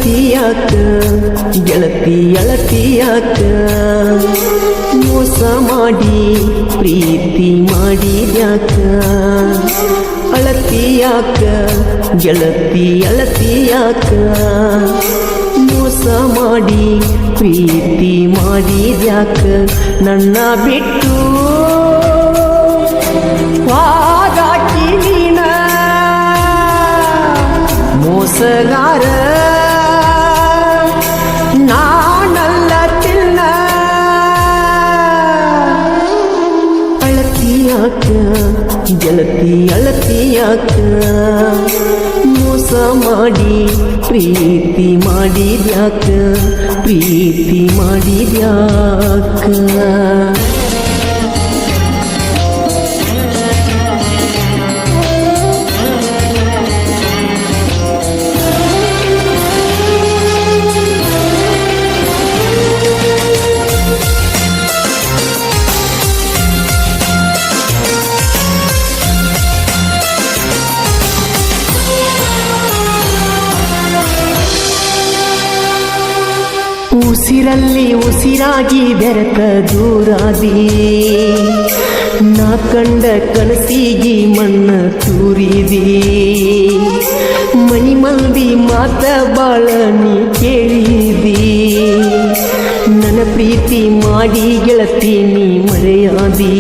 ಅಳತಿಯಾಕ ಗೆಳತಿ ಅಳತಿಯಾಕ ಮೋಸ ಮಾಡಿ ಪ್ರೀತಿ ಮಾಡಿದ್ಯಾಕ ಅಳತಿಯಾಕ ಗೆಳತಿ ಅಳತಿಯಾಕ ಮೋಸ ಮಾಡಿ ಪ್ರೀತಿ ಮಾಡಿದ್ಯಾಕ ನನ್ನ ಬಿಟ್ಟು ವಾದಾಕಿ ನೀನ ಮೋಸಗಾರ ನಾನಲ್ಲ ತಿನ್ನ ಅಳತಿಯಾಕ ಗೆಳತಿ ಅಳತಿಯಾಕ ಮೋಸ ಮಾಡಿ ಪ್ರೀತಿ ಮಾಡಿದ್ಯಾಕ ಪ್ರೀತಿ ಮಾಡಿದ್ಯಾಕ ಉಸಿರಲ್ಲಿ ಉಸಿರಾಗಿ ಬೆರೆತ ದೂರಾದಿ ನಾ ಕಂಡ ಕನಸಿಗಿ ಮಣ್ಣ ತೂರಿದಿ ಮನಿ ಮಂದಿ ಮಾತ ಬಾಳ ನೀ ಕೇಳಿದಿ ನನ್ನ ಪ್ರೀತಿ ಮಾಡಿ ಗೆಳತಿ ನೀ ಮರೆಯಾದಿ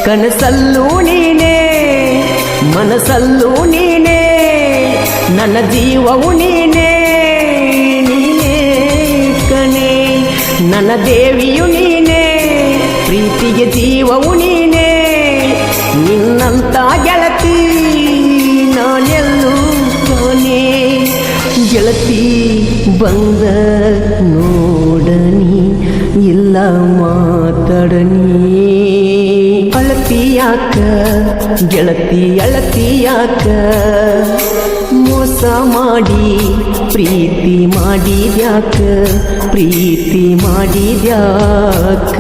ಕನಸಲ್ಲೂ ನೀನೇ ಮನಸ್ಸಲ್ಲೂ ನೀನೇ ನನ್ನ ಜೀವವು ನೀನೇ ನನ್ನ ದೇವಿಯು ನೀನೇ ಪ್ರೀತಿಗೆ ಜೀವವು ನೀನೇ ನಿನ್ನಂತ ಗೆಳತಿ ನಾನೆಲ್ಲೂ ಕಾಣೆ ಗೆಳತಿ ಬಂದ ನೋಡನಿ ಇಲ್ಲ ಮಾತಾಡನಿ ಅಳತಿಯಾಕ ಗೆಳತಿ ಅಳತಿಯಾಕ ಮೋಸ ಮಾಡಿ ಪ್ರೀತಿ ಮಾಡಿದ್ಯಾಕ ಪ್ರೀತಿ ಮಾಡಿದ್ಯಾಕ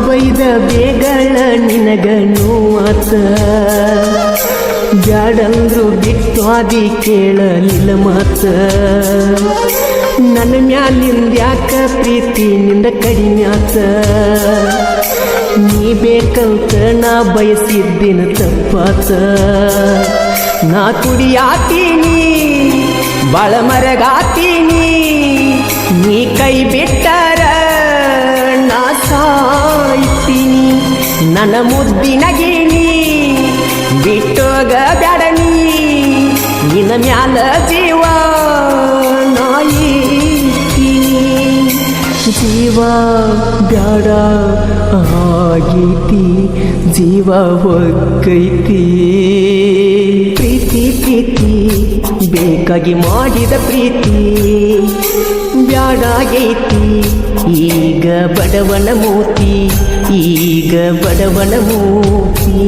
ಬೈದ ಬೇಗಳ ನಿನಗ ನೋವಾತ ಬ್ಯಾಡಂದ್ರು ಬಿಟ್ಟು ಆದಿ ಕೇಳಲಿಲ್ಲ ಮಾತ ನನ್ನ ಮ್ಯಾಲಿಂದ್ಯಾಕ ಪ್ರೀತಿ ನಿಂದ ಕಡಿಮೆ ಆತ ನೀ ಬೇಕಂತ ನಾ ಬಯಸಿದ್ದಿನ ತಪ್ಪಾತ ನಾ ಕುಡಿಯಾತೀನಿ ಬಾಳ ಮರಗಾತೀನಿ ನೀ ಕೈ ಬಿಟ್ಟರ ನಾ ಸಾಯ್ತೀನಿ ನನ್ನ ಮುದ್ದಿನ ಗಿಣಿ ಬಿಟ್ಟೋಗ ಬ್ಯಾಡನಿ ನಿನ್ನ ಮ್ಯಾಲ ಜೀವ ನಾಯಿತೀನಿ ಜೀವ ಬ್ಯಾಡ ಆಗೈತಿ ಜೀವ ಒಕ್ಕೈತಿ ಪ್ರೀತಿ ಪ್ರೀತಿ ಬೇಕಾಗಿ ಮಾಡಿದ ಪ್ರೀತಿ ಬ್ಯಾಡಾಗೈತಿ ಈಗ ಬಡವನ ಮೂತಿ ಈಗ ಬಡವನ ಮೂತಿ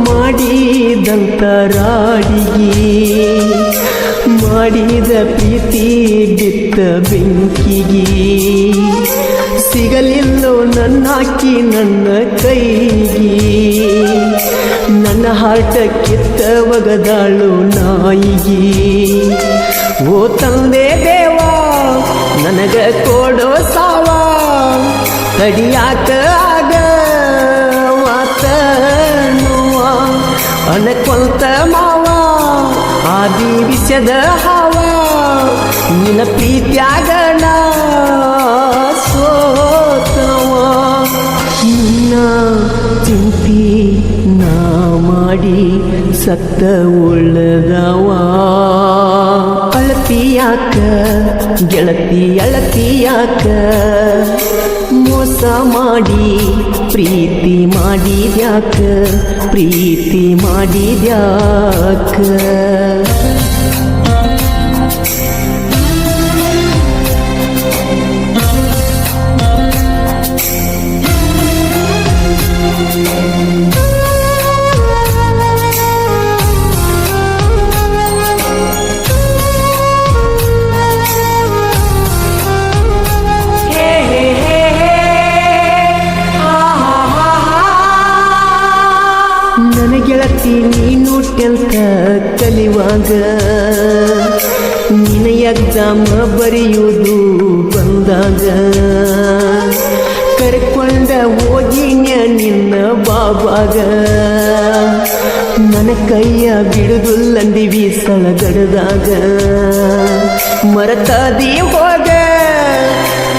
ಮಾಡಿದಂತ ರಾಡಿಗೆ ಮಾಡಿದ ಪ್ರೀತಿ ಬಿತ್ತ ಬೆಂಕಿಗೆ ಸಿಗಲಿಲ್ಲೋ ನನ್ನಾಕಿ ನನ್ನ ಕೈಗೆ ನನ್ನ ಹಾರ್ಟ ಕಿತ್ತ ಒಗದಾಳು ನಾಯಿಗೆ ಓ ತಂದೆ ದೇವ ನನಗ ಕೊಡೋ ಸಾವ ತಡಿಯಾಕ ಆಗ ಮಾತ ಅನಕೊಂತ ಮಾವ ಆದಿ ವಿಷದ ಹಾವ ನಿನ್ನ ಪ್ರೀತ್ಯಾಗ ನಾ ಸೋತವ ಸತ್ತ ಉಳ್ಳದವ ಅಳತಿಯಾಕ ಗೆಳತಿ ಅಳತಿಯಾಕ ಮೋಸ ಮಾಡಿ ಪ್ರೀತಿ ಮಾಡಿದ್ಯಾಕ ಪ್ರೀತಿ ಮಾಡಿದ್ಯಾಕ ನನ್ನ ಗೆಳತಿ ನೀನು 10th ಕಲಿಯುವಾಗ ನಿನ್ನ ಎಕ್ಸಾಮ್ ಬರೆಯುವುದು ಬಂದಾಗ ಕರ್ಕೊಂಡ ಹೋಗಿನ ನಿನ್ನ ಬಾಬಾಗ ನನ್ನ ಕೈಯ ಬಿಡುದುಲ್ಲಂದಿವಿ ಸಳಗಡದಾಗ ಮರತದಿ ಹೋಗ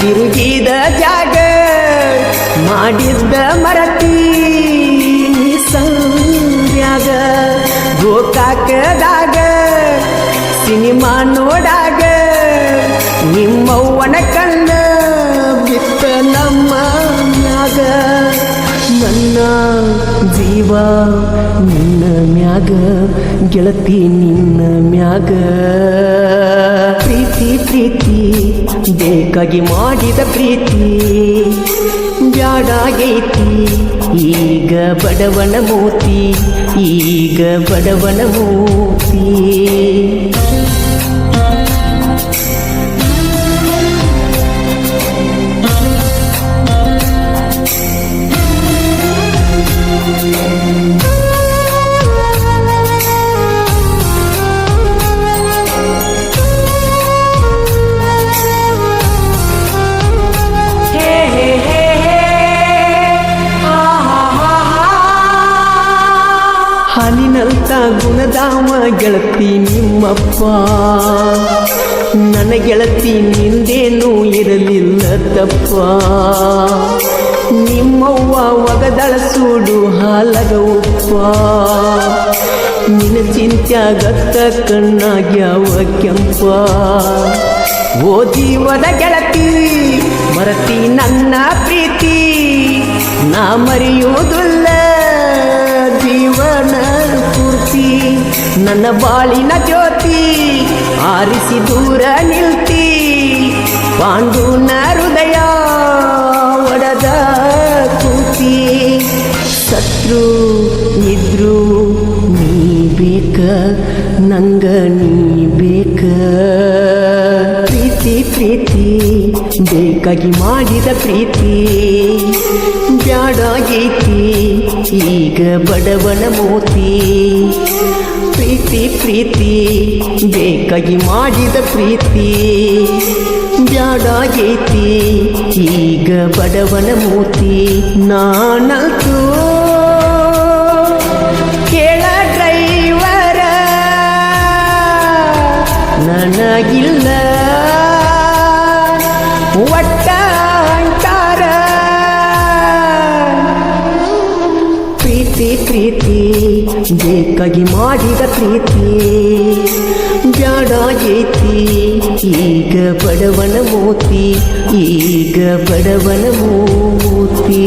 ತಿರುಗಿದ ಜಾಗ ಮಾಡಿದ್ದ ಮರತಿ ಸಂಧ್ಯಾಗ ಗೋಕಾಕದಾಗ ಸಿನಿಮಾ ನೋಡಾಗ ನಿಮ್ಮವ್ವನ ಕಣ್ಣ ಬಿತ್ತ ನಮ್ಮ ಮ್ಯಾಗ ನನ್ನ ಜೀವ ನಿನ್ನ ಮ್ಯಾಗ ಗೆಳತಿ ನಿನ್ನ ಮ್ಯಾಗ ಪ್ರೀತಿ ಪ್ರೀತಿ ಬೇಕಾಗಿ ಮಾಡಿದ ಪ್ರೀತಿ ಬ್ಯಾಡಾಗೈತಿ ಈಗ ಬಡವನ ಮೂತಿ ಈಗ ಬಡವನ ಮೂತಿ ಹಾಲಿನಂತ ಗುಣದಾವ ಗೆಳತಿ ನಿಮ್ಮಪ್ಪ ನನ್ನ ಗೆಳತಿ ನಿಂದೇನೂ ಇರಲಿಲ್ಲ ತಪ್ಪ ನಿಮ್ಮವ್ವ ಒಗದಳ ಸೂಡು ಹಾಲಗ ಉಪ್ಪ ನಿನ್ನ ಚಿಂತ್ಯಾಗತ್ತ ಕಣ್ಣಾಗ್ಯಾವ ಕೆಂಪ ಓ ಜೀವದ ಗೆಳತಿ ಮರತಿ ನನ್ನ ಪ್ರೀತಿ ನಾ ಮರೆಯುವುದಿಲ್ಲ ಜೀವನ ಪೂರ್ತಿ ನನ್ನ ಬಾಳಿನ ಜ್ಯೋತಿ ಆರಿಸಿ ದೂರ ನಿಲ್ತಿ ಪಾಂಡುನ ಹೃದಯ ಒಡದ ಕೂತಿ ಸತ್ರು ಇದ್ರು ನೀ ಬೇಕ ನಂಗ ನೀ ಬೇಕ ಪ್ರೀತಿ ಪ್ರೀತಿ ಬೇಕಾಗಿ ಮಾಡಿದ ಪ್ರೀತಿ ಬ್ಯಾಡಾಗೈತಿ ಈಗ ಬಡವನ ಮೋತಿ ಪ್ರೀತಿ ಪ್ರೀತಿ ಬೇಕಾಗಿ ಮಾಡಿದ ಪ್ರೀತಿ ಬ್ಯಾಡಾಗೈತಿ ಈಗ ಬಡವನ ಮೋತಿ ನಾನಂತೂ ಕೇಳ ಡ್ರೈವರ ನನಗಿಲ್ಲ ಒಟ್ಟ ಅಂಟಾರ ಪ್ರೀತಿ ಪ್ರೀತಿ ಬೇಕಾಗಿ ಮಾಡಿದ ಪ್ರೀತಿ ಬ್ಯಾಡಾಗೈತಿ ಈಗ ಬಡವನ ಮೋತಿ ಈಗ ಬಡವನ ಮೋತಿ